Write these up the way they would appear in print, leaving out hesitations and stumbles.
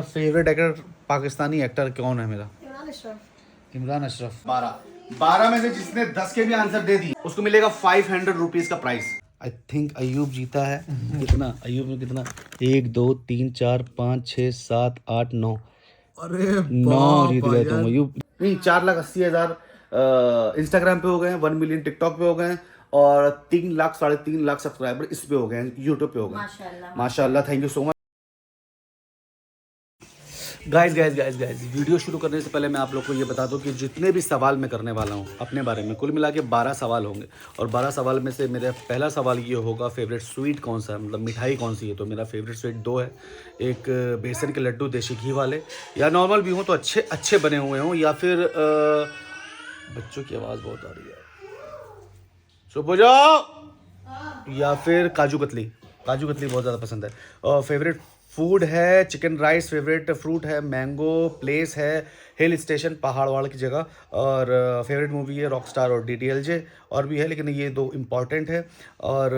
Favourite actor Pakistani actor कौन है मेरा? इमरान अशरफ। 12 में से जिसने 10 के भी आंसर दे दिए उसको मिलेगा 500 रुपीज का प्राइस। आई थिंक अयूब जीता है। कितना अयूब ने कितना? 1 2 3 4 5 6 7 8 9। अरे 9 जीत गए तुम अयूब। नहीं, 4,80,000 इंस्टाग्राम पे हो गए हैं, 1 मिलियन टिकटॉक पे हो गए हैं और 3 लाख 3.5 लाख सब्सक्राइबर इस पे हो गए हैं, यूट्यूब पे हो गए। माशाल्लाह, thank you so much. Guys video शुरू करने से पहले मैं आप लोग को ये बता दूं कि जितने भी सवाल मैं करने वाला हूं अपने बारे में, कुल मिला के 12 सवाल होंगे और 12 सवाल में से मेरा पहला सवाल ये होगा फेवरेट स्वीट कौन सा है, मतलब मिठाई कौन सी है। तो मेरा फेवरेट स्वीट 2 है। एक बेसन के लड्डू देसी घी वाले, या नॉर्मल भी हों तो अच्छे अच्छे बने हुए हों, या फिर बच्चों की आवाज़ बहुत आ रही है, चुप हो जाओ। या फिर काजू कतली बहुत ज़्यादा पसंद है। और फेवरेट फूड है चिकन राइस। फेवरेट फ्रूट है मैंगो। प्लेस है हिल स्टेशन, पहाड़ वहाड़ की जगह। और फेवरेट मूवी है रॉकस्टार और DDLJ। और भी है लेकिन ये 2 इम्पॉर्टेंट है। और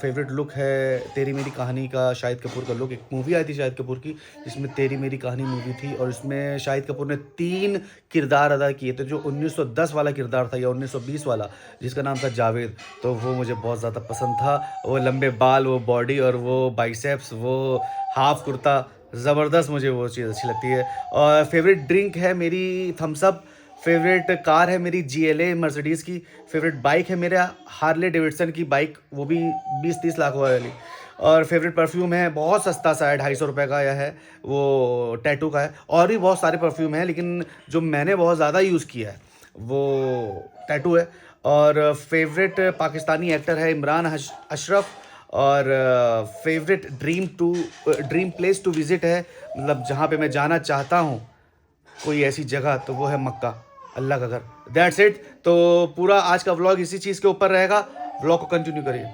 फेवरेट लुक है तेरी मेरी कहानी का, शाहिद कपूर का लुक। एक मूवी आई थी शाहिद कपूर की जिसमें तेरी मेरी कहानी मूवी थी और इसमें शाहिद कपूर ने 3 किरदार अदा किए थे। जो 1910 वाला किरदार था या 1920 वाला जिसका नाम था जावेद, तो वो मुझे बहुत ज़्यादा पसंद था। वो लंबे बाल, वो बॉडी और वो बाइसेप्स, वो हाफ कुर्ता, ज़बरदस्त मुझे वो चीज़ अच्छी लगती है। और फेवरेट ड्रिंक है मेरी थम्स अप। फेवरेट कार है मेरी GLA मर्सिडीज़ की। फेवरेट बाइक है मेरा हार्ले डेविडसन की बाइक, वो भी 20-30 लाख वाली। और फेवरेट परफ्यूम है बहुत सस्ता सा है, 250 रुपये का या है, वो टैटू का है। और भी बहुत सारे परफ्यूम हैं लेकिन जो मैंने बहुत ज़्यादा यूज़ किया है वो टैटू है। और फेवरेट पाकिस्तानी एक्टर है इमरान अशरफ। और favourite dream place to visit है, मतलब जहाँ पे मैं जाना चाहता हूँ कोई ऐसी जगह, तो वो है मक्का, अल्लाह का घर। That's it. तो पूरा आज का व्लॉग इसी चीज़ के ऊपर रहेगा। व्लॉग को कंटिन्यू करिए।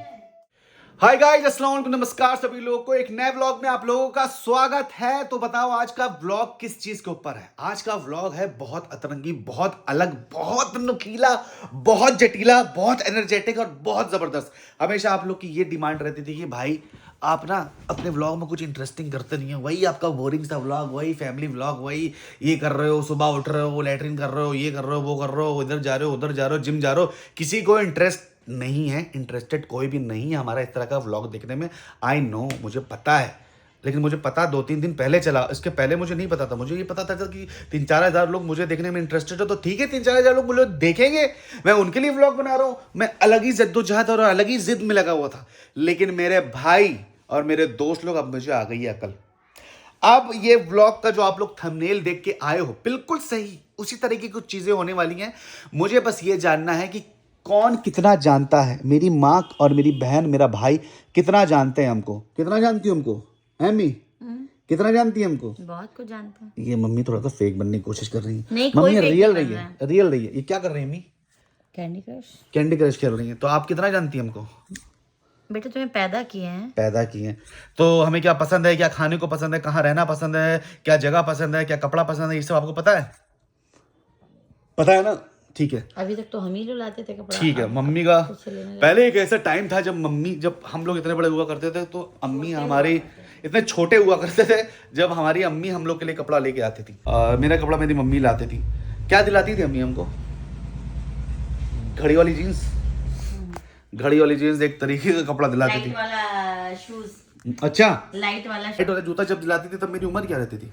हाय गाइस, अस्सलाम वालेकुम, नमस्कार सभी लोगों को। एक नए व्लॉग में आप लोगों का स्वागत है। तो बताओ आज का व्लॉग किस चीज के ऊपर है? आज का व्लॉग है बहुत अतरंगी, बहुत अलग, बहुत नुकीला, बहुत जटीला, बहुत एनर्जेटिक और बहुत जबरदस्त। हमेशा आप लोग की ये डिमांड रहती थी कि भाई आप ना अपने व्लॉग में कुछ इंटरेस्टिंग करते नहीं हो, वही आपका बोरिंग सा व्लॉग, वही फैमिली व्लॉग, वही ये कर रहे हो, सुबह उठ रहे हो, लैट्रिन कर रहे हो, ये कर रहे हो, वो कर रहे हो, इधर जा रहे हो, उधर जा रहे हो, जिम जा रहे हो। किसी को इंटरेस्ट नहीं है, इंटरेस्टेड कोई भी नहीं है हमारा इस तरह का व्लॉग देखने में। आई नो, मुझे पता है, लेकिन मुझे पता 2-3 दिन पहले चला। इसके पहले मुझे नहीं पता था। मुझे ये पता था कि 3-4 हज़ार लोग मुझे देखने में इंटरेस्टेड हो तो ठीक है, 3-4 हज़ार लोग मुझे देखेंगे, मैं उनके लिए व्लॉग बना रहा हूँ। मैं अलग ही जद्दोजहद और अलग ही जिद में लगा हुआ था। लेकिन मेरे भाई और मेरे दोस्त लोग, अब मुझे आ गई है अकल। अब ये व्लॉग का जो आप लोग थंबनेल देख के आए हो, बिल्कुल सही उसी तरह की कुछ चीज़ें होने वाली हैं। मुझे बस ये जानना है कि कौन कितना जानता है। मेरी माँ और मेरी बहन, मेरा भाई कितना जानते हैं हमको। कितना जानती हो हमको, है मम्मी? कितना जानती है हमको? बहुत कुछ जानता हूँ। ये मम्मी थोड़ा सा फेक बनने की कोशिश कर रही है। नहीं, मम्मी कोई रियल रही है, रियल रही है। ये क्या कर रही है मम्मी? कैंडी क्रश खेल रही है। तो आप कितना जानती है हमको? बेटा तुम्हें पैदा किए हैं। तो हमें क्या पसंद है, क्या खाने को पसंद है, कहाँ रहना पसंद है, क्या जगह पसंद है, क्या कपड़ा पसंद है, ये सब आपको पता है? पता है ना? ठीक है। अभी तक तो हम ही लाते थे कपड़ा। ठीक है। मम्मी का पहले एक ऐसा टाइम था जब हम लोग इतने बड़े हुआ करते थे तो अम्मी हमारी इतने छोटे हुआ करते थे जब हमारी अम्मी हम लोग के लिए कपड़ा लेके आती थी। मेरा कपड़ा मेरी मम्मी लाती थी। क्या दिलाती थी अम्मी हमको? घड़ी वाली जीन्स एक तरीके का कपड़ा दिलाती थी। वाला शूज। अच्छा, लाइट वाला जूता जब दिलाती थी तब मेरी उम्र क्या रहती थी?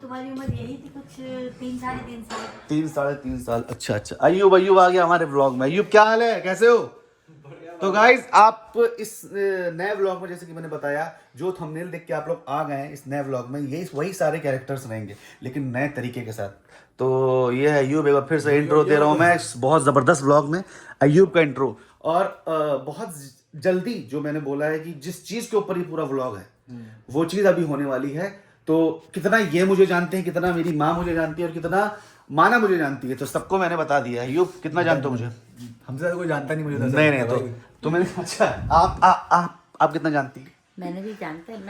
तुम्हारी उम्र यही थी कुछ 3-3.5 साल। 3-3.5 साल। अच्छा। अयूब आ गया हमारे व्लॉग में। अयूब क्या हाल है, कैसे हो? तो गाइज आप इस नए व्लॉग में, जैसे कि मैंने बताया, जो थंबनेल देख के आप लोग आ गए हैं इस नए व्लॉग में, ये वही सारे कैरेक्टर्स रहेंगे लेकिन नए तरीके के साथ। तो ये है अयूब। एक बार फिर से इंट्रो दे रहा हूँ मैं बहुत ज़बरदस्त व्लॉग में, अयूब का इंट्रो। और बहुत जल्दी जो मैंने बोला है कि जिस चीज़ के ऊपर ये पूरा व्लॉग है वो चीज़ अभी होने वाली है। तो कितना ये मुझे जानते हैं, कितना मेरी माँ मुझे जानती है और कितना माना मुझे जानती है, तो सबको मैंने बता दिया है। अयूब कितना जानते हो मुझे? हमसे ज़्यादा कोई जानता नहीं मुझे। नहीं तो मैंने, अच्छा आप कितना जानती है? मैं भी जानती हूँ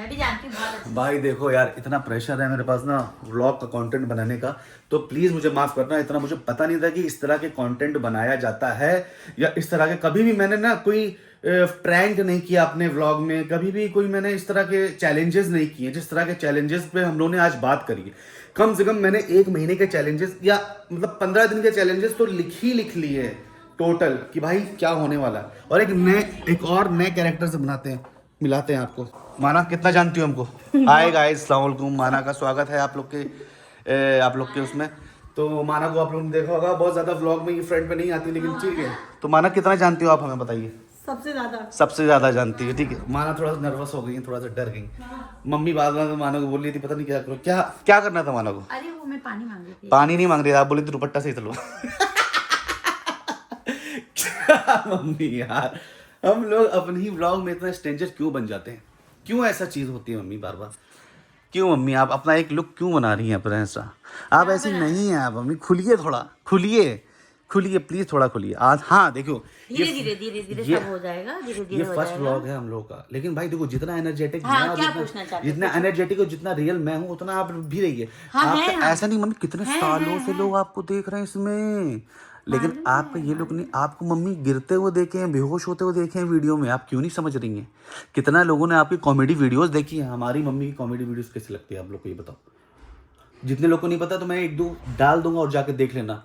बहुत अच्छा। भाई देखो यार, इतना प्रेशर है मेरे पास ना व्लॉग का कंटेंट बनाने का, तो प्लीज़ मुझे माफ़ करना। इतना मुझे पता नहीं था कि इस तरह के कंटेंट बनाया जाता है या इस तरह के। कभी भी मैंने ना कोई प्रैंक नहीं किया अपने व्लॉग में, कभी भी कोई मैंने इस तरह के चैलेंजेस नहीं किए जिस तरह के चैलेंजेस पे हम लोगों ने आज बात करी है। कम से कम मैंने 1 महीने के चैलेंजेस या मतलब 15 दिन के चैलेंजेस तो लिख लिए हैं टोटल कि भाई क्या होने वाला है। और एक और नए कैरेक्टर से मिलाते हैं आपको। माना कितना जानती हो हमको? हाय गाइस, अस्सलाम वालेकुम। माना का स्वागत है आप लोग के उसमें। तो माना को आप लोगों ने देखा होगा, बहुत ज्यादा व्लॉग में ये फ्रंट पे नहीं आती, लेकिन ठीक है। तो माना कितना जानती हो आप, हमें बताइए। सबसे ज्यादा जानती है, ठीक है। माना थोड़ा सा नर्वस हो गई, थोड़ा सा डर गई। मम्मी बात बात में माना को बोल रही थी पता नहीं क्या करो, क्या करना था माना को? अरे वो मैं पानी मांग रही थी। पानी नहीं मांग रही, आप बोली थी दुपट्टा से ही चलो। क्या मम्मी यार, हम लोग अपने ही व्लॉग में इतना स्ट्रेंजर क्यों बन जाते हैं? क्यों ऐसा चीज होती है मम्मी बार बार? क्यों मम्मी आप अपना एक लुक क्यों बना रही हैं अपना ऐसा? आप ऐसी नहीं हैं आप मम्मी, खुलिए थोड़ा, खुलिए प्लीज, थोड़ा खुलिए आज। हाँ देखो, धीरे धीरे सब हो जाएगा, धीरे धीरे ये हो फर्स्ट जाएगा। व्लॉग है हम लोग का, लेकिन भाई देखो जितना एनर्जेटिक हाँ, क्या पूछना चाहते थे? जितना एनर्जेटिक और जितना रियल मैं हूँ उतना आप भी रहिए। हाँ, आप हैं, हाँ। ऐसा नहीं मम्मी, कितने सालों से लोग आपको देख रहे हैं इसमें, लेकिन आपका ये लुक नहीं। आपको मम्मी गिरते हुए देखे हैं, बेहोश होते हुए देखे हैं वीडियो में, आप क्यों नहीं समझ रही हैं? कितना लोगों ने आपकी कॉमेडी वीडियोस देखी है। हमारी मम्मी की कॉमेडी वीडियोस कैसी लगती है आप लोग को ये बताओ। जितने लोगों को नहीं पता तो मैं 1-2 डाल दूंगा और जाके देख लेना।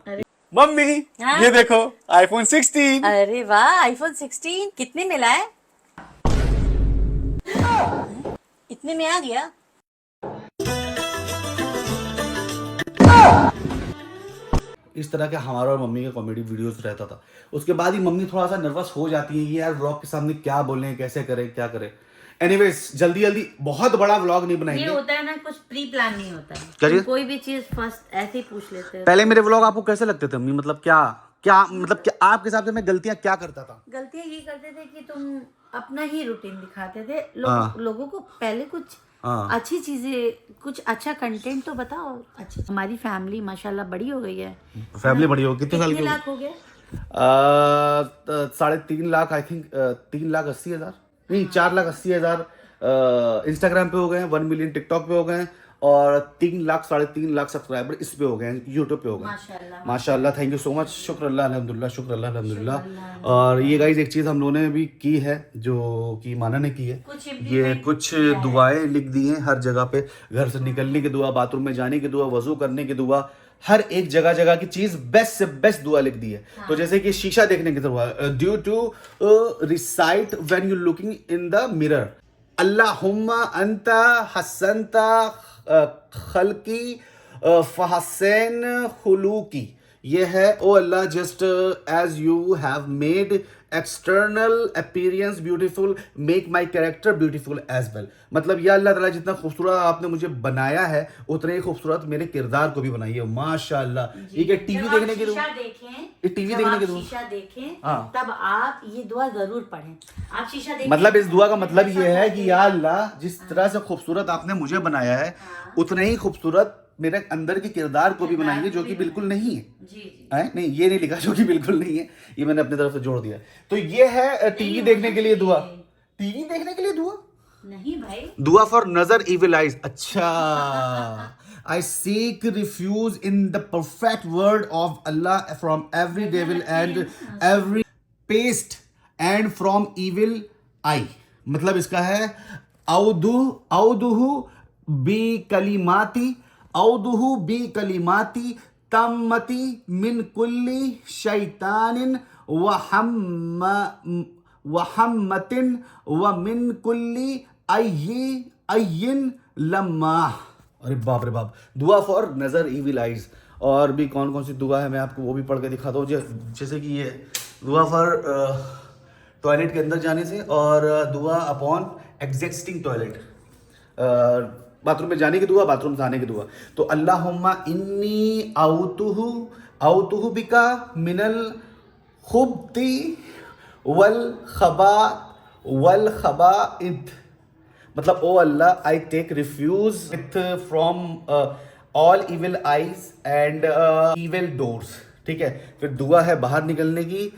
मम्मी हाँ? ये देखो आईफोन 16। अरे वाह, आईफोन 16 कितने में लाए? इतने में आ गया? इस तरह के हमारा और मम्मी के कॉमेडी वीडियोस रहता था। उसके बाद ही मम्मी थोड़ा सा नर्वस हो जाती है, ये यार व्लॉग के सामने क्या बोलें, कैसे करें, क्या करें। एनीवेज जल्दी बहुत बड़ा व्लॉग नहीं ये बनाएंगे। होता है ना, कुछ प्री प्लान नहीं होता क्या है। चीज़? कोई भी चीज फर्स्ट ऐसे ही पूछ लेते हैं। पहले मेरे व्लॉग आपको कैसे लगते थे मम्मी? मतलब क्या आपके हिसाब से मैं गलतियां क्या करता था? गलतियां ये करते थे कि तुम अपना ही रूटीन दिखाते थे। हाँ। लोगों को पहले कुछ हाँ। अच्छी चीजें, कुछ अच्छा कंटेंट तो बताओ। अच्छा, हमारी फैमिली माशाल्लाह बड़ी हो गई है। फैमिली बड़ी हो, कितने साल कितने की लाख हो गए? 3.5 लाख, आई थिंक 3,80,000 नहीं, 4,80,000 इंस्टाग्राम पे हो गए हैं, 1 मिलियन टिकटॉक पे हो गए हैं, और 3 लाख 3.5 लाख सब्सक्राइबर इस पे हो गए हैं, यूट्यूब पे हो गए हैं। माशाल्लाह, थैंक यू सो मच, शुक्र अल्लाह अल्हम्दुलिल्लाह, शुक्र अल्लाह अल्हम्दुलिल्लाह। और ये गाइस एक चीज़ हम लोगों ने भी की है जो कि माना ने की है, ये कुछ दुआएं लिख दी हैं हर जगह पे। घर से निकलने की दुआ, बाथरूम में जाने की दुआ, वजू करने की दुआ, हर एक जगह की चीज बेस्ट से बेस्ट दुआ लिख दी है। तो जैसे कि शीशा देखने की दुआ, due to recite when you looking in the mirror, अल्लाहुम्मा अंता हसनता खल्की फहसन खुलूकी। ये है, O Allah just as you have made external appearance beautiful, make my character beautiful as well. मतलब या अल्लाह ताला जितना खूबसूरत आपने मुझे बनाया है उतने ही खूबसूरत मेरे किरदार को भी बनाइए माशाल्लाह। ये क्या टीवी देखने के शीशा लिए, देखें, टीवी देखने के लिए शीशा देखें, हाँ। तब आप ये दुआ जरूर पढ़ें। आप शीशा देखें, मतलब इस दुआ का मतलब ये है कि या अल्लाह जिस तरह से खूबसूरत आपने मुझे बनाया है उतने ही खूबसूरत मेरे अंदर के किरदार को भी बनाइए, जो कि बिल्कुल नहीं है। जी जी। है नहीं, ये नहीं लिखा जो कि बिल्कुल नहीं है, ये मैंने अपनी तरफ से जोड़ दिया। तो ये है टीवी देखने के लिए दुआ, टीवी देखने के लिए दुआ नहीं भाई, दुआ फॉर नजर इविल आइज। अच्छा, I seek refuge in the perfect word of Allah from every devil and every pest and from evil eye. मतलब इसका है औदुहु बी कलिमाती, औदुहु बी कलिमाती तम्मती मिन कुल्ली शैतानिन वहम्मतिन व मिन कुल्ली अय्यिन लम्मा। अरे बाप रे बाप, दुआ फॉर नजर इविल आइज। और भी कौन कौन सी दुआ है मैं आपको वो भी पढ़ के दिखाता हूँ। जैसे कि ये दुआ फॉर टॉयलेट के अंदर जाने से, और दुआ अपॉन एग्जिस्टिंग टॉयलेट, बाथरूम में जाने की दुआ, बाथरूम से आने की दुआ। तो अल्लाहुम्मा इन्नी औतुहु बिका मिनल खुब्ती वल खबाइथ। मतलब O Allah, I take refuge with from all evil eyes and evil doers. ठीक है, फिर दुआ है बाहर निकलने की,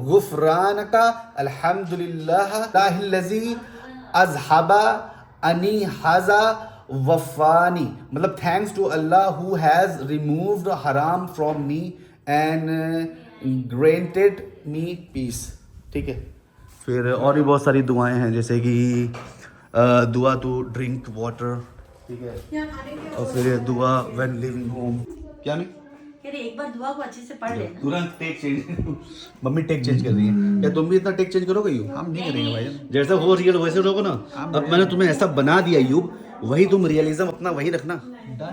गुफरानका अल्हम्दुलिल्लाह लाहिल्लज़ी अज़हबा अनी हाजा वफ़ानी। मतलब thanks to Allah who has removed हराम from me and granted me peace. ठीक है, फिर और भी बहुत सारी दुआएं हैं, जैसे कि दुआ टू ड्रिंक वाटर, ठीक है, और फिर दुआ व्हेन लिविंग होम। क्या नहीं, एक बार दुआ को अच्छे से पढ़ लेना। तुरंत take change mummy take change कर रही है। क्या तुम भी इतना टेक चेंज करोगे यूब? हम नहीं करेंगे भाई। जैसा हो रियल वैसे रहोगे ना। अब मैंने तुम्हें ऐसा बना दिया यूब, वही तुम रियलिज्म अपना वही रखना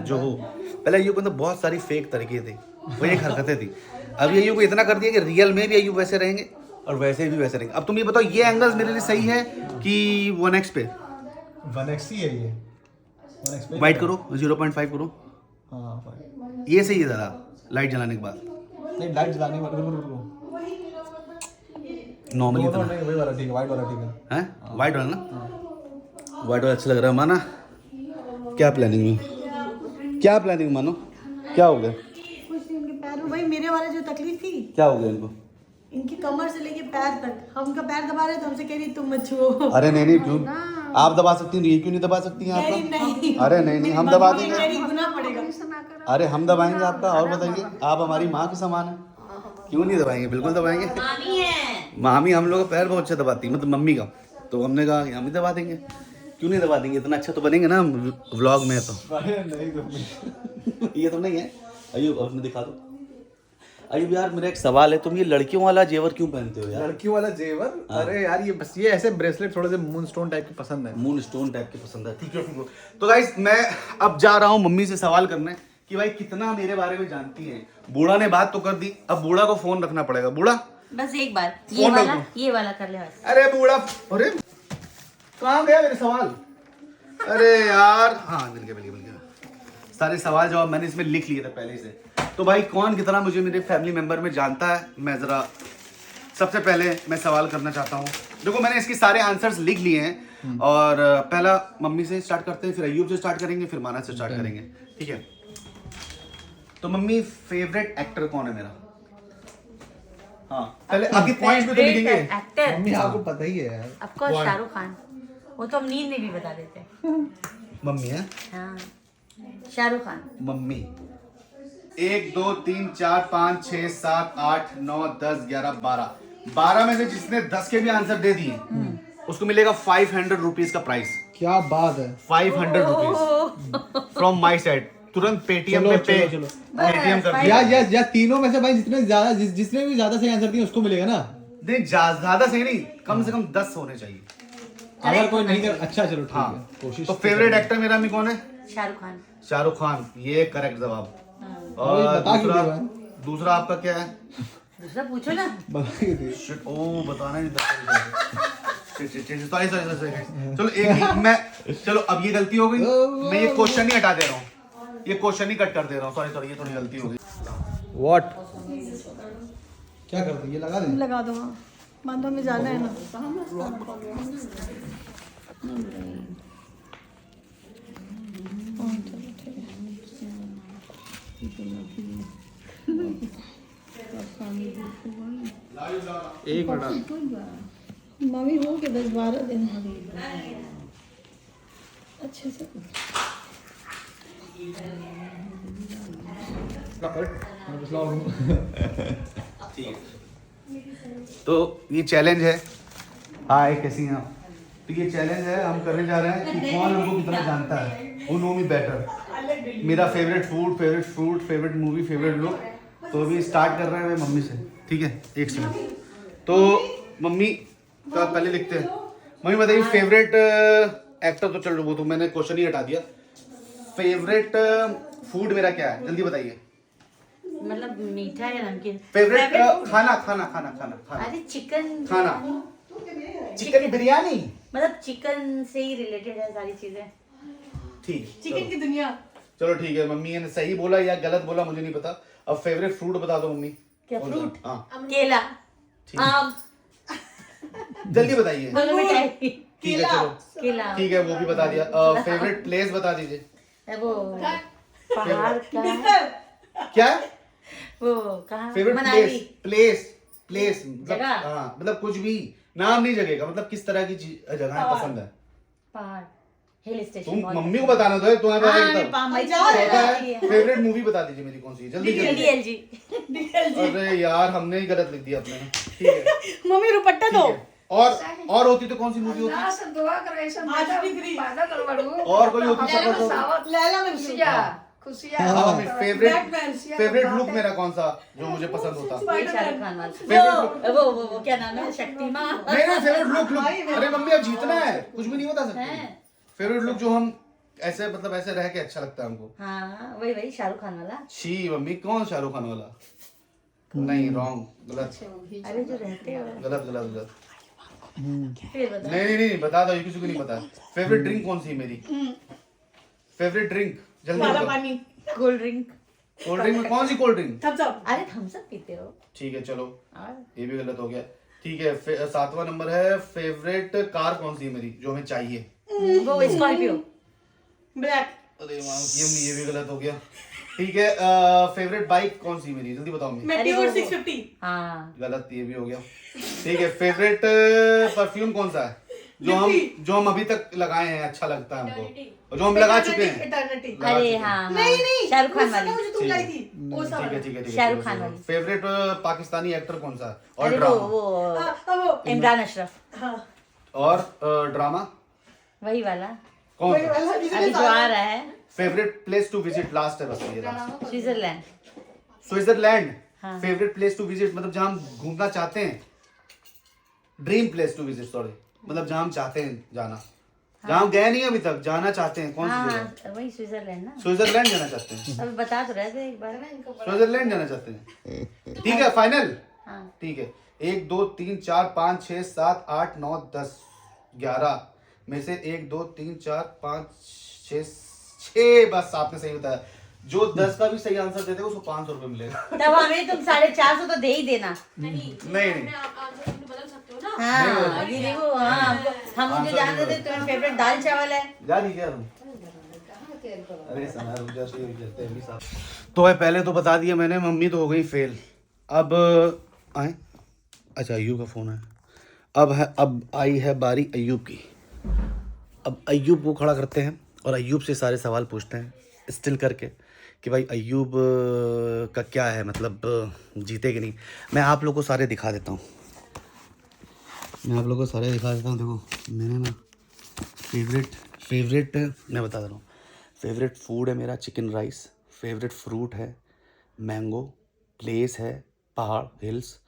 जो हो। पहले यूब के अंदर बहुत सारी फेक तरीके थे, वो एक हरकतें थी। अब ये यूब को इतना कर दिया कि रियल में भी यूब वैसे रहेंगे और वैसे भी वैसे रहेंगे। अब तुम ये बताओ, ये एंगल्स मेरे लिए सही है कि 1x पे 1x ही है ये। 1x पे वाइट करो, 0.5 करो, हाँ भाई। ये सही है ज़रा लाइट जलाने के बाद। नहीं लाइट जलाने वाला रुको। नॉर्मली दोनों नहीं, वही वाला ठीक है, वाइट वाला ठीक है। हैं, वाइट वाला ना, वाइट वाला अच्छा लग रहा है। माना क्या प्लानिंग में, क्या प्लानिंग मानो, क्या हो गया, कुछ नहीं, इनके पैर में भाई मेरे वाले जो तकलीफ थी, क्या हो गया इनको? इनकी कमर से लेके पैर तक, हम उनका पैर दबा रहे तो हमसे कह रही तुम मत छुओ। अरे नहीं क्यों आप दबा सकती हैं, ये क्यों नहीं दबा सकती हैं नहीं, आपका? नहीं। अरे नहीं हम दबा देंगे। मेरी गुनाह पड़ेगा। अरे हम दबाएंगे आपका। और बताइए, आप हमारी माँ के समान है, क्यों नहीं दबाएंगे? बिल्कुल दबाएंगे। मामी है, मामी हम लोग का पैर बहुत अच्छा दबाती है, मतलब मम्मी का। तो हमने कहा कि हम ही दबा देंगे, क्यों नहीं दबा देंगे? इतना अच्छा तो बनेंगे ना व्लॉग में। तो अरे नहीं तुम ये तो नहीं है। अयुब अपने दिखा दो। अयुब यार मेरा एक सवाल है, तुम ये लड़कियों वाला जेवर क्यों पहनते हो यार? लड़कियों वाला जेवर? अरे यार ये बस ये ऐसे ब्रेसलेट थोड़े से मून स्टोन टाइप के पसंद है। मून स्टोन टाइप के पसंद है, ठीक है ठीक है। तो गाइस मैं अब जा रहा हूँ मम्मी से सवाल करने कि भाई कितना मेरे बारे में जानती है। बूढ़ा ने बात तो कर दी, अब बूढ़ा को फोन रखना पड़ेगा। बूढ़ा बस एक बार फोन रख दो। ये वाला कर ले बस। अरे बूढ़ा, अरे कहाँ गया मेरे सवाल? अरे यार हाँ मिल गया। सारे सवाल जवाब मैंने इसमें लिख लिए थे पहले से। तो भाई कौन कितना मुझे मेरे फैमिली मेंबर में जानता है, मैं ज़रा सबसे पहले मैं सवाल करना चाहता हूँ। देखो मैंने इसके सारे आंसर्स लिख लिए हैं और पहला मम्मी से स्टार्ट करते हैं, फिर अयूब से स्टार्ट करेंगे, फिर माना से स्टार्ट करेंगे, ठीक है? तो मम्मी फेवरेट एक्टर कौन है मेरा? हाँ पहले आगे पॉइंट्स में तो लिखेंगे। एक्टर मम्मी आपको पता ही है यार। ऑफ कोर्स शाहरुख खान, वो तो हम नींद में भी बता देते हैं। मम्मी है, हाँ शाहरुख खान। मम्मी 1 2 3 4 5 6 7 8 9 10 11 12 में से जिसने 10 के भी आंसर दे दिए उसको मिलेगा 500 रुपीज का प्राइस। क्या बात है। 500 रुपीज फ्रॉम माई साइड। तुरंत पेटीएम पे पे पेटीएम कर दिया। या तीनों में से भाई जिसने भी ज्यादा सही आंसर दिया उसको मिलेगा ना? नहीं ज्यादा सही नहीं, कम से कम 10 होने चाहिए। अगर कोई नहीं कर, अच्छा चलो ठीक है, हाँ कोशिश तो फेवरेट एक्टर मेरा भी कौन है? शाहरुख खान। शाहरुख खान, ये करेक्ट जवाब। और और बता क्यों दूसरा दिया भाई? दूसरा आपका क्या है? दूसरा पूछो ना। बता के दिए। Shit, ओ बताना नहीं सॉरी चलो एक मैं चलो अब ये गलती हो गई, मैं ये क्वेश्चन ही हटा दे रहा हूँ, ये क्वेश्चन ही कट कर दे रहा हूँ। सॉरी ये थोड़ी गलती हो गई। व्हाट क्या करते ये लगा दे? लगा दो। हाँ बांधो में जाना है ना। एक मिनट। मम्मी हो के 10-12 दिन अच्छे से। ठीक है तो ये चैलेंज है। हाय कैसी हैं आप? तो ये चैलेंज है, हम करने जा रहे हैं कि कौन हमको कितना जानता है, who know me better। मेरा favourite food, favourite fruit, favourite movie, favourite लोग। तो अभी स्टार्ट कर रहे हैं मम्मी से, ठीक है? एक सेकंड। तो मम्मी का पहले लिखते हैं। मम्मी बताइए फेवरेट एक्टर, तो चलो वो तो मैंने क्वेश्चन ही हटा दिया। फेवरेट फूड मेरा क्या है, जल्दी बताइए। मतलब मीठा या नमकीन? फेवरेट खाना खाना खाना खाना खाना अरे चिकन खाना चिकन बिरयानी। मतलब चिकन से ही रिलेटेड है सारी चीजें। ठीक चिकन की दुनिया। चलो ठीक है, मम्मी ने सही बोला या गलत बोला मुझे नहीं पता। अब फेवरेट फ्रूट बता दो मम्मी। क्या कौन सा? फ्रूट? हाँ केला, आम, जल्दी बताइए। दोनों मिठाई। ठीक है चलो केला। ठीक है वो भी बता दिया। फेवरेट प्लेस बता दीजिए। वो पहाड़ का है? क्या वो कहाँ? फेवरेट मनाली। प्लेस मतलब जगह? हाँ मतलब कुछ भी नाम नहीं जगह का, मतलब किस तरह की जगह पसंद है? पहाड़, हिल स्टेशन। तुम मम्मी को बताना तो है, तुम्हारे हाँ, फेवरेट मूवी बता दीजिए मेरी कौन सी है, जल्दी जल्दी। DLG। अरे यार हमने ही गलत लिख दिया अपने। ठीक है मम्मी रुपट्टा दो। और होती तो कौन सी मूवी होती? आज भी थ्री और कोई होती तो लैला मजनू फेवरेट लुक मेरा कौन सा जो मुझे पसंद होता? ये शाहरुख खान वाला फेवरेट वो क्या नाम है, शक्तिमान। नहीं फेवरेट लुक। अरे मम्मी अब जीतना है, कुछ भी नहीं बता सकती। फेवरेट लुक जो हम ऐसे मतलब ऐसे रह के अच्छा लगता है हमको। हाँ वही शाहरुख खान वाला। छी मम्मी, कौन शाहरुख खान वाला? नहीं रॉन्ग, गलत अरे जो रहते हो गलत गलत गलत। फिर बता। नहीं बता दो, ये किसी को नहीं पता। फेवरेट ड्रिंक कौन सी है मेरी? फेवरेट ड्रिंक जल्दी वाला बताओ। पानी कोल्ड ड्रिंक। कोल्ड ड्रिंक में कौन सी कोल्ड ड्रिंक? Thums Up. अरे थम्स अप पीते हो? ठीक है चलो, और ये भी गलत हो गया। ठीक है, 7वां नंबर है फेवरेट कार कौन सी है मेरी जो हमें चाहिए? वो स्कॉर्पियो। ब्लैक। अरे ये भी गलत हो गया। ठीक है, फेवरेट बाइक कौन सी मेरी? जल्दी बताओ मैं। मेटियोर 650। हाँ गलत, ये भी हो गया। ठीक है, फेवरेट परफ्यूम कौन सा है जो हम अभी तक लगाए हैं, अच्छा लगता है हमको, और जो हम लगा चुके हैं? इटर्निटी। लगा अरे चुके हैं। हाँ नहीं शाहरुख खान वो वाली। जो तुम लाई थी वो सब। ठीक है शाहरुख खान वाली। फेवरेट पाकिस्तानी एक्टर कौन सा है और अरे ड्रामा? वो इमरान अशरफ। हाँ और ड्रामा वही वाला कौन वही सा? वाला अभी जो आ रहा है। Favourite place to visit last है बस ये लास्ट। स्विट्जरलैंड। स्विट्जरलैंड। हाँ। फेवरेट प्लेस टू विजिट मतलब जहाँ हम घूमना चाहते हैं, dream place to visit, sorry, मतलब जहाँ हम चाहते हैं जाना, जहाँ हम गए नहीं अभी तक, जाना चाहते हैं, कौन सी हाँ जगह? हाँ वही स्विट्जरलैंड ना। स्विट्जरलैंड जाना चाहते हैं। अभी बता तो रहे थे एक बार। स्विट्जरलैंड जाना चाहते हैं। ठीक है, फाइनल। हाँ ठीक है, 1 2 3 4 5 6 7 8 9 10 11 में से 1 2 3 4 5 6 बस आपने सही बताया। जो 10 का भी सही आंसर देते उसको 500 रुपए मिलेगा। तब हमें तुम 450 तो दे ही देना। नहीं हाँ ये देखो। हाँ हम मुझे जान रहे थे तुम्हारा फेवरेट दाल चावल है। जा नहीं क्या तुम? अरे सना रुक जा, तो ये कहते हैं अभी साहब। तो है पहले तो बता दिया मैंने, मम्मी तो हो गई फेल। अब आए, अच्छा अय्यूब का फोन है। अब आई है बारी अय्यूब की। अब अय्यूब को खड़ा करते हैं और अय्यूब से सारे सवाल पूछते हैं स्टिल करके कि भाई अय्यूब का क्या है, मतलब जीते कि नहीं। मैं आप लोग को सारे दिखा देता हूँ, देखो मैंने ना फेवरेट मैं बता रहा हूँ। फेवरेट फूड है मेरा चिकन राइस, फेवरेट फ्रूट है मैंगो, प्लेस है पहाड़ हिल्स,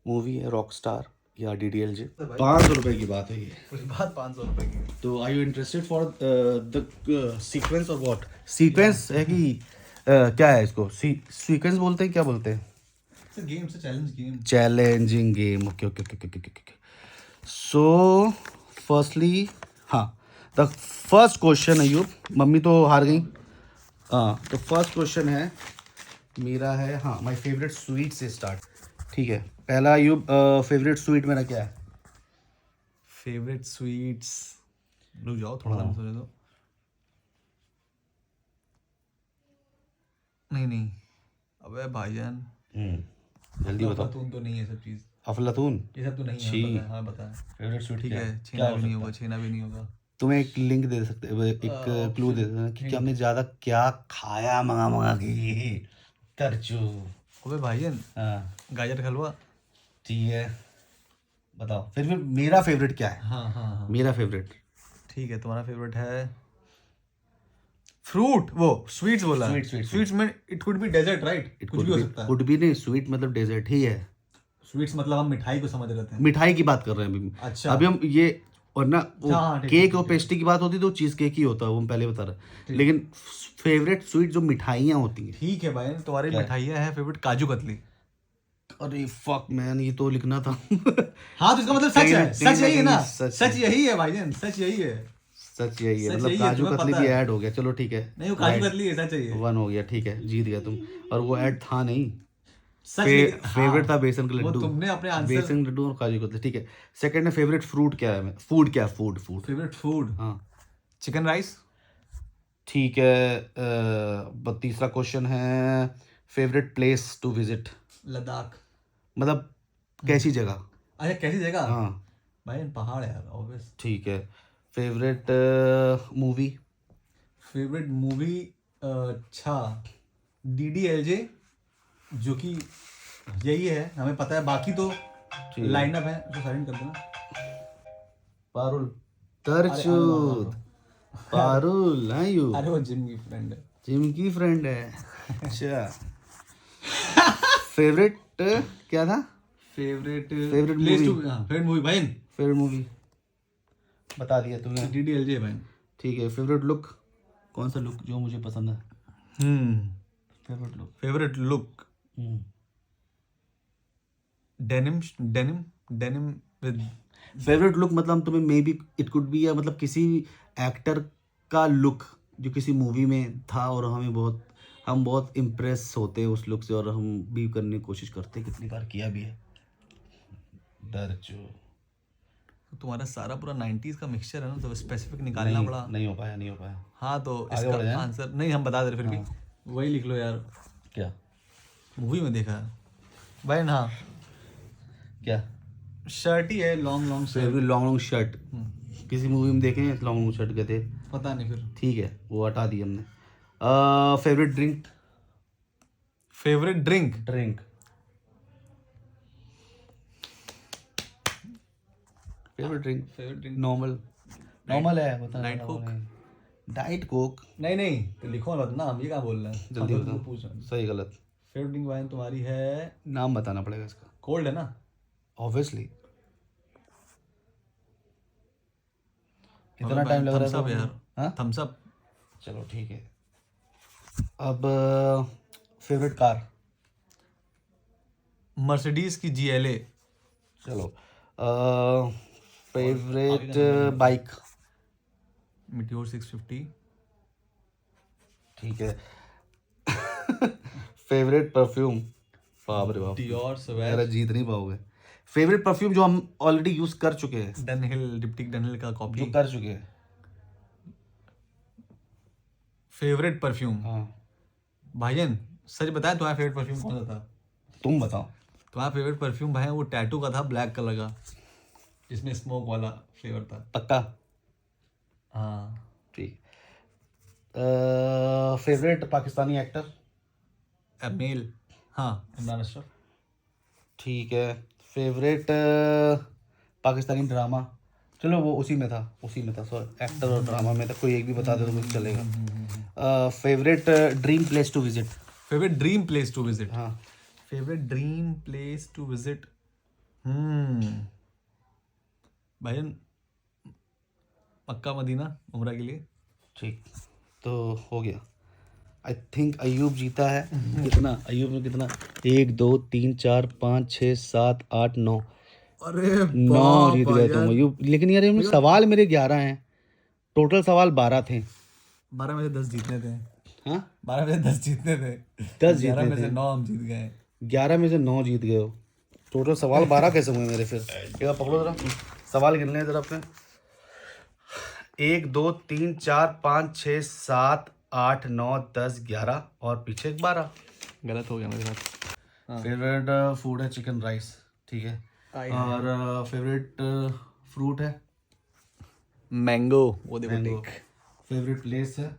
मूवी है रॉकस्टार या DDLJ। 500 रुपए की बात है ये। पूरी बात 500 रुपए की। तो are you interested for the sequence or what? Sequence है कि क्या है इसको? सीक्वेंस बोलते हैं, क्या बोलते हैं? गेम से challenging game. Okay. So firstly हाँ, the first question Ayub, mummy तो हार गई। हाँ, तो फर्स्ट क्वेश्चन है मेरा है, हाँ, माय फेवरेट स्वीट से स्टार्ट। ठीक है, पहला अय्यूब, फेवरेट स्वीट मेरा क्या है? फेवरेट स्वीट्स, रुक जाओ थोड़ा सा सोचने दो। नहीं अबे भाईजान, जल्दी बताओ। अफलातून तो नहीं है सब चीज, अफलातून? ये सब तो नहीं छी। है। हाँ बता। फेवरेट स्वीट ठीक क्या है, क्या छेना हो भी नहीं सकता होगा, छेना भी नहीं होगा। तुम्हें एक लिंक दे सकते, एक क्लू दे देना कि हमने ज्यादा क्या खाया मंगा के तरचू। अबे भाईजान, हाँ गाजर का हलवा। ठीक है, बताओ फिर मेरा फेवरेट क्या है? हाँ मेरा फेवरेट, ठीक है, तुम्हारा फेवरेट है फ्रूट, वो स्वीट्स बोला। Sweet. स्वीट्स में it could be dessert, right? कुछ भी हो सकता है। कुड भी नहीं, स्वीट मतलब डेजर्ट ही है। स्वीट्स मतलब हम मिठाई को समझ रहे थे। मिठाई की बात कर रहे हैं अभी। अच्छा। अभी हम ये, और ना वो हाँ, ठीक, केक और पेस्ट्री की बात होती तो चीज केक ही होता है, वो हम पहले बता रहे। लेकिन फेवरेट स्वीट जो मिठाइयाँ होती हैं। ठीक है भाई, तुम्हारी मिठाइयाँ है फेवरेट काजू कतली। अरे फक मैन, ये तो लिखना था। हाँ तो इसका मतलब सच है, कहीं सच यही है ना, सच यही है भाईजान, सच यही है। सच यही है, सच मतलब यही है, काजू तुम्हें कतली पता भी है। ऐड हो गया, चलो ठीक है। नहीं वो काजू कतली है, सच है। 1 हो गया, ठीक है, जीत गया तुम। और वो ऐड था नहीं, सच फेवरेट था बेसन के वो लड्डू। तुमने अपने आंसर। बेसन लड्डू और काजू कतली, ठीक है। सेकंड है फेवरेट फ्रूट क्या है? फूड क्या है? फूड फेवरेट फूड हाँ चिकन राइस। ठीक है। तीसरा क्वेश्चन है favourite place to visit, Ladakh. मतलब कैसी जगह? अच्छा कैसी जगह? हाँ भाई पहाड़ है ऑब्वियस। ठीक है। Favourite movie? फेवरेट मूवी, अच्छा DDLJ, जो कि यही है हमें पता है, बाकी तो लाइनअप है, जो साइलेंट कर देना। पारुल तरचूत पारुल हैं यू अरे वो जिम की फ्रेंड है। जिम की फ्रेंड है। अच्छा फेवरेट क्या था? Favourite movie? फेवरेट मूवी भाई फेवरेट मूवी बता दिया तुमने। DDLJ भाई। ठीक है। फेवरेट लुक कौन सा लुक जो मुझे पसंद है? Favourite look favourite look denim denim denim with favourite look मतलब तुम्हें may be it could B या मतलब किसी एक्टर का लुक जो किसी मूवी में था और हम बहुत इम्प्रेस होते हैं उस लुक से और हम भी करने की कोशिश करते हैं, कितनी बार किया भी है। दर्जो तुम्हारा सारा पूरा 90s का मिक्सचर है ना, तो स्पेसिफिक निकालना पड़ा। नहीं हो पाया हाँ तो आगे बढ़ जाएं? इसका आंसर नहीं हम बता दे रहे, फिर भी वही लिख लो यार। क्या मूवी में देखा है भाई ना, क्या शर्ट ही है long long shirt. Favourite long shirt किसी मूवी में देखे हैं लॉन्ग शर्ट के थे? पता नहीं फिर। ठीक है वो हटा दिया हमने। Favourite drink favourite drink drink favourite drink normal है बता। Diet Coke. डाइट कोक नहीं तो लिखो मत ना, हम ये क्या बोल रहे हैं, जल्दी हम बताओ। तो पूछ रहे हैं। सही गलत फेवरेट ड्रिंक वाइन तुम्हारी है, नाम बताना पड़ेगा इसका। कोल्ड है ना? ऑब्वियसली कितना टाइम लग थम्स रहा अप है यार, हाँ थम्स अप। चलो ठीक है। अब फेवरेट कार मर्सिडीज की GLA। चलो फेवरेट बाइक मीटियोर 650। ठीक है। फेवरेट परफ्यूम बाप रे बाप डियोर मेरा सवैज जीत नहीं पाओगे। फेवरेट परफ्यूम जो हम ऑलरेडी यूज कर चुके हैं, डनहिल डिप्टिक डनहिल का कॉपी। जो कर चुके हैं। फेवरेट परफ्यूम हाँ भाईजान सच बताया, तुम्हारा फेवरेट परफ्यूम कौन सा था? तुम बताओ। तुम्हारा फेवरेट परफ्यूम भाई वो टैटू का था, ब्लैक कलर का, जिसमें स्मोक वाला फ्लेवर था। पक्का हाँ ठीक। फेवरेट पाकिस्तानी एक्टर मेल, हाँ इमरान अशरफ। ठीक है। फेवरेट पाकिस्तानी ड्रामा, चलो वो उसी में था सॉरी एक्टर और ड्रामा में था, कोई एक भी बता दे तो मुझे चलेगा। Favourite dream place to visit favourite dream place to visit. हाँ favourite dream place to visit भाईजान मक्का मदीना उम्रा के लिए। ठीक तो हो गया। आई थिंक अयूब जीता है। कितना अयूब ने कितना 1 2 3 4 5 6 7 8 9 अरे 9 जीत गए तुम अयूब। लेकिन यार इनमें सवाल मेरे 11 हैं, टोटल सवाल 12 थे। 12 में से 10 जीतने थे। हाँ 12 में से 10 जीतने थे। 10 जीतने 11 में थे। से 9 हम जीत गए। 11 में से 9 जीत गए हो। टोटल सवाल 12 कैसे हुए मेरे? फिर एक बार पकड़ो जरा, सवाल गिन लें जरा अपने। 1 2 3 4 5 6 7 8 9 10 11 और पीछे एक 12। गलत हो गया मेरे साथ। फेवरेट फूड है चिकन राइस, ठीक है। और फेवरेट फ्रूट है मैंगो, वो देखो मैंगो। टेक। फेवरेट प्लेस है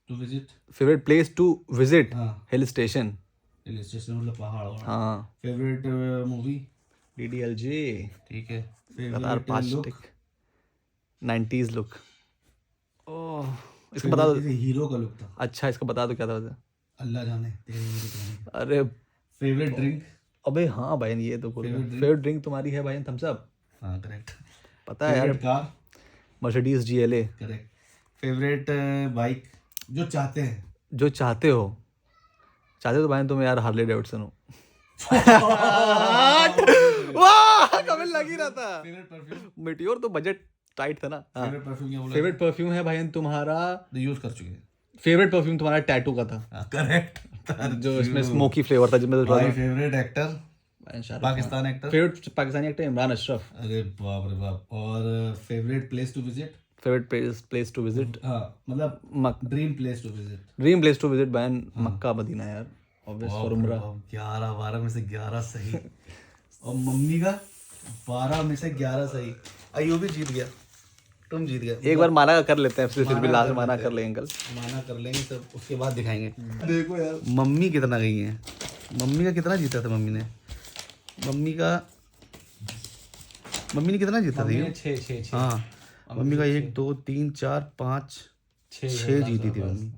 to visit, favourite place to visit हाँ हिल स्टेशन। हिल स्टेशन मतलब पहाड़ वहाड़। हाँ फेवरेट मूवी DDLJ। ठीक है। लगातार 5 लुक टिक। 90s look. ओह इसका बता दो। हीरो का लुक था। अच्छा इसका बता दो क्या था वैसे? अल्लाह जाने तेरे मेरे जाने। अरे फेवरेट ड्रिंक अबे हाँ भाई ये तो बोल फेवरेट ड्रिंक तुम्हारी है भाई थम्स अप। हाँ करेक्ट। पता है यार। Favourite car Mercedes GLA। Correct. Favourite bike जो चाहते हैं जो चाहते हो तो भाई तुम यार हार्ले डेविडसन हो। वाह कभी लग ही रहा था। फेवरेट परफ्यूम मिटियोर तो बजट टाइट था ना। फेवरेट परफ्यूम क्या बोला? फेवरेट परफ्यूम है भाई तुम्हारा, यूज कर चुके हैं। फेवरेट परफ्यूम तुम्हारा टैटू का था, करेक्ट। जो इसमें स्मोकी फ्लेवर था जिसमें भाई favourite actor Pakistan actor, favourite Pakistani actor Imran Ashraf. अरे बाप रे बाप। और favourite place to visit, favourite place to visit, हाँ मतलब dream place to visit, dream place to visit बैन मक्का मदीना यार ऑब्वियस फॉर उम्रा। 11 12 में से 11 सही। और मम्मी का 12 में से 11 सही। अयूबी जीत गया, तुम जीत गए। एक बार माना कर लेते हैं फिर भी लास्ट माना कर लेंगे अंकल। माना कर लेंगे तब उसके बाद दिखाएंगे। देखो यार मम्मी कितना गई है, मम्मी का कितना जीता था मम्मी ने? मम्मी का मम्मी ने कितना जीता था मम्मी ये? ने 6 हाँ मम्मी का 1 2 3 4 5 6 जीती थी मम्मी।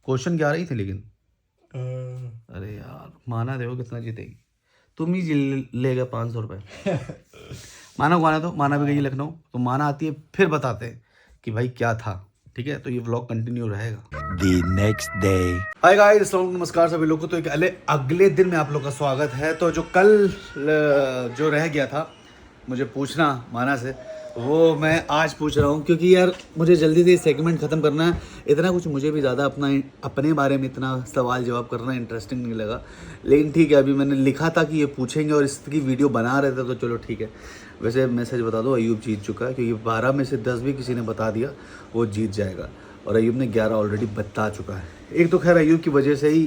क्वेश्चन 11 ही थे लेकिन। अरे यार माना देखो कितना जीतेगी। तुम ही लेगा 500 रुपये। माना को आना तो माना भी गई लखनऊ, तो माना आती है फिर बताते हैं कि भाई क्या था। ठीक है, तो ये व्लॉग कंटिन्यू रहेगा। The next day. Hi guys, अस्सलाम वालेकुम, नमस्कार सभी लोगों को। तो एक अगले दिन में आप लोग का स्वागत है। तो जो कल जो रह गया था मुझे पूछना माना से, वो मैं आज पूछ रहा हूँ, क्योंकि यार मुझे जल्दी से सेगमेंट ख़त्म करना है। इतना कुछ मुझे भी ज़्यादा अपने बारे में इतना सवाल जवाब करना इंटरेस्टिंग नहीं लगा, लेकिन ठीक है, अभी मैंने लिखा था कि ये पूछेंगे और इसकी वीडियो बना रहे थे, तो चलो ठीक है। वैसे मैसेज बता दो, अयूब जीत चुका है, क्योंकि 12 में से 10 भी किसी ने बता दिया वो जीत जाएगा, और अयूब ने 11 ऑलरेडी बता चुका है। एक तो खैर अयूब की वजह से ही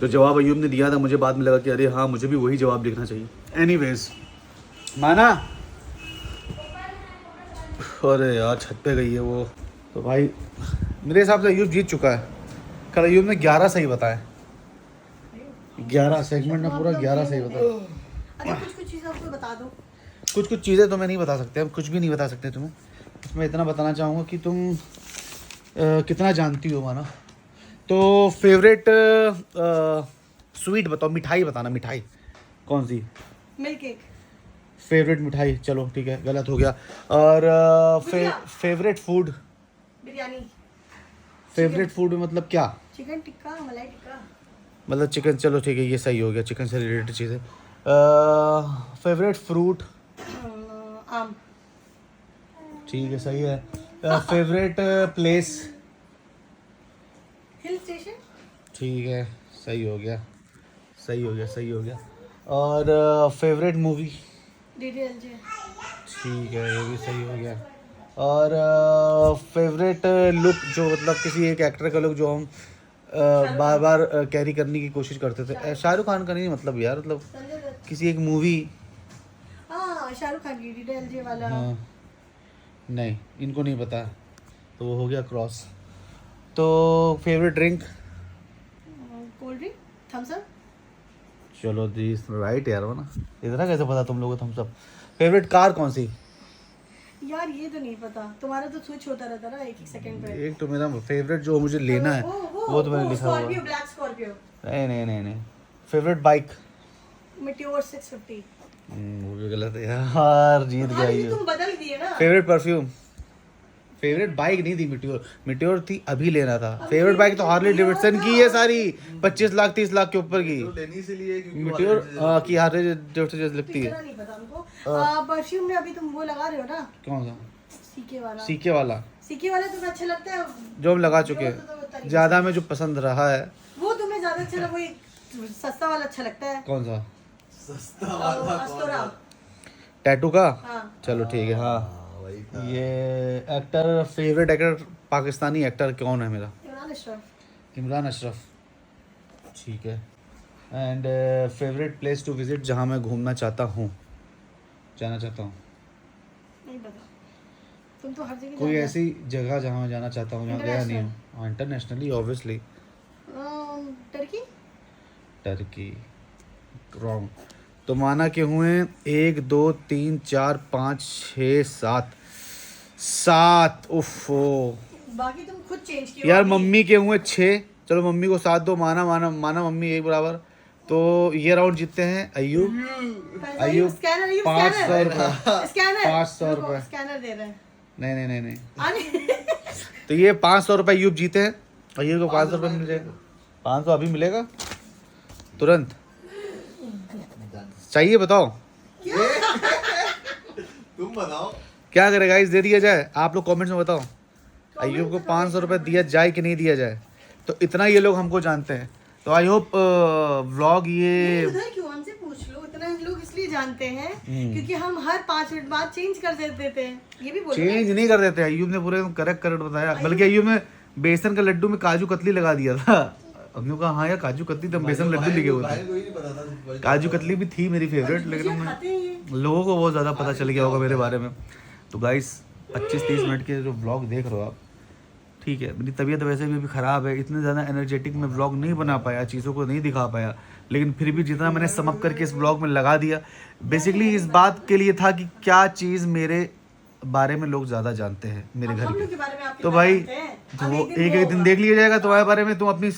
जो जवाब अयूब ने दिया था, मुझे बाद में लगा कि अरे हाँ मुझे भी वही जवाब लिखना चाहिए। एनीवेज माना, अरे यार छत पे गई है वो। तो भाई मेरे हिसाब से अयूब जीत चुका है। कल अयूब ने 11 सही बताया, 11 सेगमेंट में पूरा 11 सही बताया। अच्छा कुछ चीज़ें आपको बता दो। कुछ चीज़ें तो मैं नहीं बता सकते, हम कुछ भी नहीं बता सकते तुम्हें। मैं इतना बताना चाहूँगा कि तुम कितना जानती हो माना। तो फेवरेट स्वीट बताओ, मिठाई बताना, मिठाई कौन सी? Milk cake. फेवरेट मिठाई, चलो ठीक है गलत हो गया। और favourite food, biryani. Favourite food मतलब क्या? चिकन टिक्का, मलाई टिक्का। मतलब चिकन, चलो ठीक है ये सही हो गया, चिकन से रिलेटेड चीज़ें। फेवरेट फ्रूट, आम। ठीक है सही है। Favourite place, hill station. ठीक है सही हो गया, सही हो गया, सही हो गया। और फेवरेट मूवी, DDLJ। ठीक है ये भी सही हो गया। और फेवरेट लुक, जो मतलब किसी एक एक्टर का लुक जो हम बार बार कैरी करने की कोशिश करते थे। शाहरुख खान का नहीं मतलब यार, मतलब संजय दत्त। किसी एक मूवी। हाँ शाहरुख खान की DDLJ वाला। हाँ नहीं, इनको नहीं पता, तो वो हो गया क्रॉस। तो favourite drink, cold drink, Thums Up. चलो जी राइट यार, वो ना इतना कैसे पता तुम लोगों को थम्स अप। फेवरेट कार कौन सी? यार ये तो नहीं पता, तुम्हारा तो स्विच होता रहता ना एक सेकंड पे। एक तो मेरा फेवरेट जो मुझे लेना है वो तो मैंने लिखा हुआ है। Scorpio, black Scorpio. नहीं। Favourite bike, Meteor 650। वो भी गलत है यार, जीत गया ये ये। तुम बदल दिए ना। फेवरेट परफ्यूम, फेवरेट बाइक नहीं थी मिट्योर थी, अभी लेना था। फेवरेट बाइक तो हार्ले डेविडसन की है सारी, 25 लाख 30 लाख के ऊपर की मिट्योर की हार्ले डेविडसन जैसी लगती है। इतना नहीं पता हमको। परफ्यूम में अभी तुम वो लगा रहे हो ना, कौन सा? सीके वाला। सीके वाला, सीके वाला तुम्हें अच्छा लगता है? जो हम लगा चुके जो हैं। ज्यादा में जो पसंद रहा है वो तुम्हें ज्यादा अच्छा लगा, वही सस्ता वाला अच्छा लगता है। कौन सा? अस्तोरा। टैटू का, हाँ। चलो ठीक है। हाँ ये actor, favourite actor Pakistani actor कौन है मेरा? इमरान अशरफ। इमरान अशरफ, ठीक है। And favourite place to visit, जहाँ मैं घूमना चाहता हूँ, जाना चाहता हूँ। नहीं पता, तुम तो हर जगह कोई जाते ऐसी जगह जहाँ मैं जाना चाहता हूँ, जहाँ गया नहीं हूँ। International? हाँ इंटरनेशनली ऑब्वियसली। हो। टर्की। Turkey wrong. तो माना के हुए 1 2 3 4 5 6 7 उफ़ो बाकी तुम खुद चेंज किए यार। मम्मी के हुए 6, चलो मम्मी को 7 दो, माना मम्मी एक बराबर। तो ये राउंड जीतते हैं अयूब। अयूब स्कैनर, 500 रुपये, स्कैनर 500 रुपये। स्कैनर दे रहे हैं। नहीं अरे तो ये 500 रुपये अयूब जीते हैं। अयूब को 500 रुपये मिल जाएगा। 500 अभी मिलेगा तुरंत, चाहिए बताओ? तुम बताओ क्या करेगा गाइस, दे दिया जाए? आप लोग कमेंट्स में बताओ, अयूब को 500 रुपये दिया जाए कि नहीं दिया जाए। तो इतना ये लोग हमको जानते हैं। तो आई होप व्लॉग ये उधर क्यों हमसे पूछ लो, इतना हम लोग इसलिए जानते हैं क्योंकि हम हर 5 मिनट बाद चेंज कर देते थे। ये भी बोलो। चेंज नहीं कर देते। अयूब ने पूरे करेक्ट बताया, बल्कि अयूब ने बेसन का लड्डू में काजू कतली लगा दिया था। हमने कहा हाँ यार काजू कतली, तो बेसन लड्डू लिखे हुए थे। काजू कतली भी थी मेरी फेवरेट, लेकिन खाते हैं ये। लोगों को बहुत ज़्यादा पता चल गया होगा मेरे बारे में। तो गाइस 25-30 मिनट के जो व्लॉग देख रहे हो आप, ठीक है, मेरी तबीयत वैसे भी अभी ख़राब है, इतने ज़्यादा एनर्जेटिक मैं व्लॉग नहीं बना पाया, चीज़ों को नहीं दिखा पाया, लेकिन फिर भी जितना मैंने समझ करके इस व्लॉग में लगा दिया, बेसिकली इस बात के लिए था कि क्या चीज़ मेरे बारे में लोग ज़्यादा जानते हैं मेरे घर हम के। लोग के बारे में आप तो कितना भाई जानते हैं? तो अब वो एक एक दिन देख लिया जाएगा तुम्हारे बारे में, तुम अपनी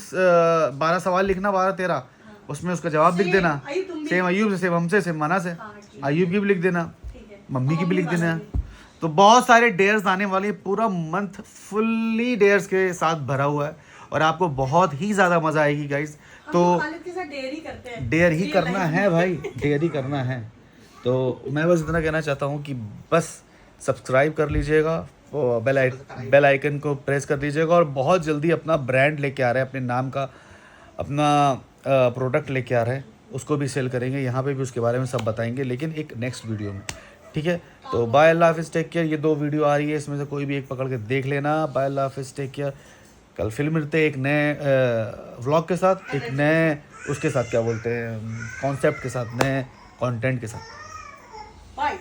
12 सवाल लिखना, 12-13, उसमें उसका जवाब लिख देना, अय्यूब तुम भी। सेम अय्यूब से, सेम हमसे, सेम मना से, हाँ, ठीक अय्यूब की भी लिख देना, ठीक है। मम्मी की भी लिख देना। वाला तो बहुत सारे डेयर्स आने वाले, पूरा मंथ फुल्ली डेयर्स के साथ भरा हुआ है और आपको बहुत ही ज़्यादा मज़ा आएगी गाइस। हम तो लोग खालिद के साथ डेयर ही करते हैं। डेयर ही Real करना life है में। भाई, डेयर ही करना है। तो मैं बस इतना कहना चाहता हूँ कि बस सब्सक्राइब कर लीजिएगा, बेल आइकन को प्रेस कर लीजिएगा और बहुत जल्दी अपना ब्रांड लेके आ रहे हैं, अपने नाम का अपना प्रोडक्ट लेके आ रहे हैं, उसको भी सेल करेंगे, यहाँ पे भी उसके बारे में सब बताएंगे, लेकिन एक नेक्स्ट वीडियो में, ठीक है। तो बाय अल्लाह हाफिज़, टेक केयर। ये 2 वीडियो आ रही है, इसमें से कोई भी एक पकड़ के देख लेना। बाय अल्लाह हाफिज़, टेक केयर। कल फिर मिलते हैं एक नए व्लॉग के साथ, एक नए उसके साथ, क्या बोलते हैं, कॉन्सेप्ट के साथ, नए कंटेंट के साथ। बाय।